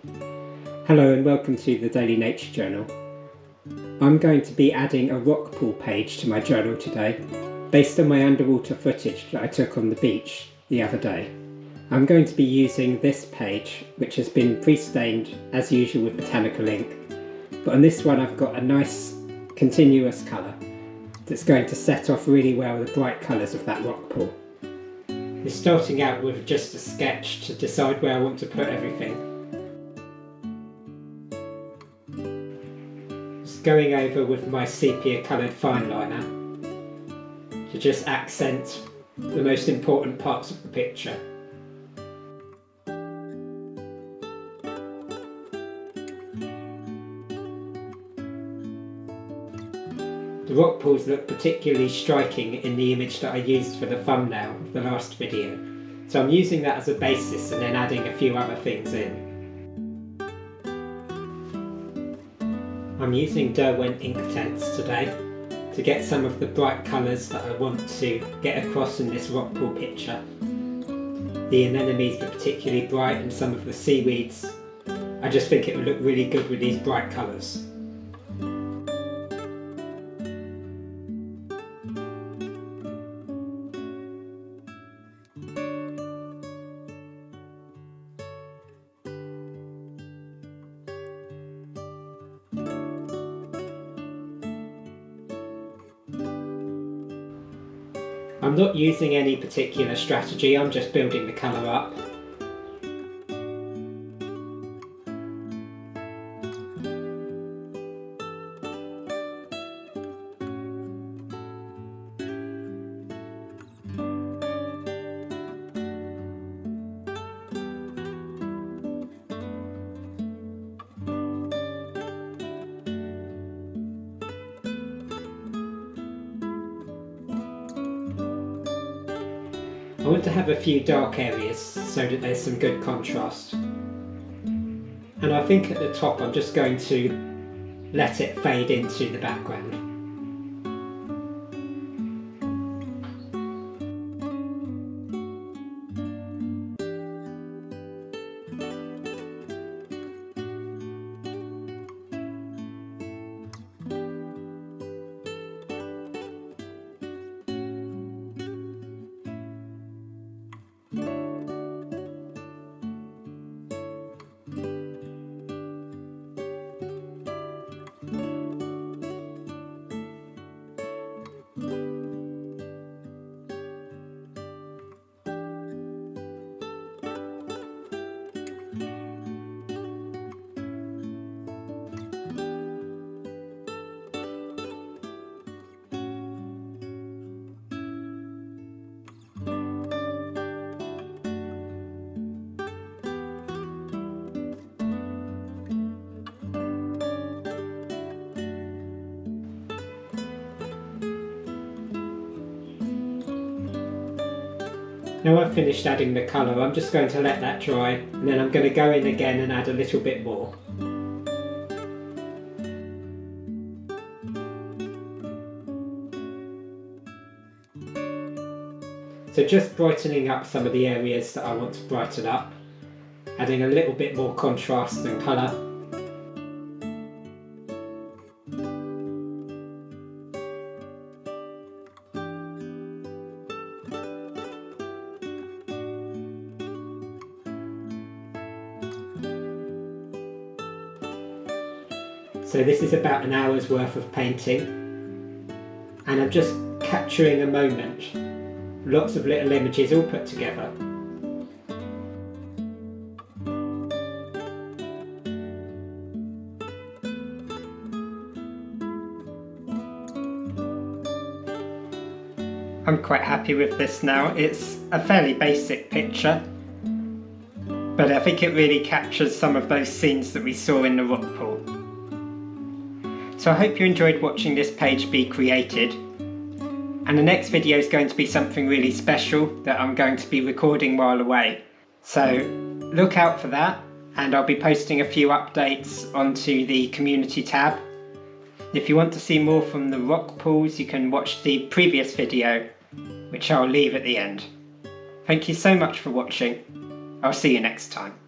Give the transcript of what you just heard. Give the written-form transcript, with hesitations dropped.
Hello and welcome to the Daily Nature Journal. I'm going to be adding a Rockpool page to my journal today, based on my underwater footage that I took on the beach the other day. I'm going to be using this page, which has been pre-stained as usual with botanical ink, but on this one I've got a nice continuous colour that's going to set off really well the bright colours of that rock pool. We're starting out with just a sketch to decide where I want to put everything. Just going over with my sepia coloured fine liner to just accent the most important parts of the picture. The rock pools look particularly striking in the image that I used for the thumbnail of the last video, so I'm using that as a basis and then adding a few other things in. I'm using Derwent Inktense today to get some of the bright colours that I want to get across in this rock pool picture. The anemones are particularly bright and some of the seaweeds. I just think it would look really good with these bright colours. I'm not using any particular strategy, I'm just building the colour up. I want to have a few dark areas so that there's some good contrast. And I think at the top I'm just going to let it fade into the background. Now I've finished adding the colour, I'm just going to let that dry and then I'm going to go in again and add a little bit more. So just brightening up some of the areas that I want to brighten up, adding a little bit more contrast and colour. So this is about an hour's worth of painting, and I'm just capturing a moment, lots of little images all put together. I'm quite happy with this now. It's a fairly basic picture, but I think it really captures some of those scenes that we saw in the rock pool. So I hope you enjoyed watching this page be created, and the next video is going to be something really special that I'm going to be recording while away. So look out for that, and I'll be posting a few updates onto the community tab. If you want to see more from the rock pools, you can watch the previous video, which I'll leave at the end. Thank you so much for watching. I'll see you next time.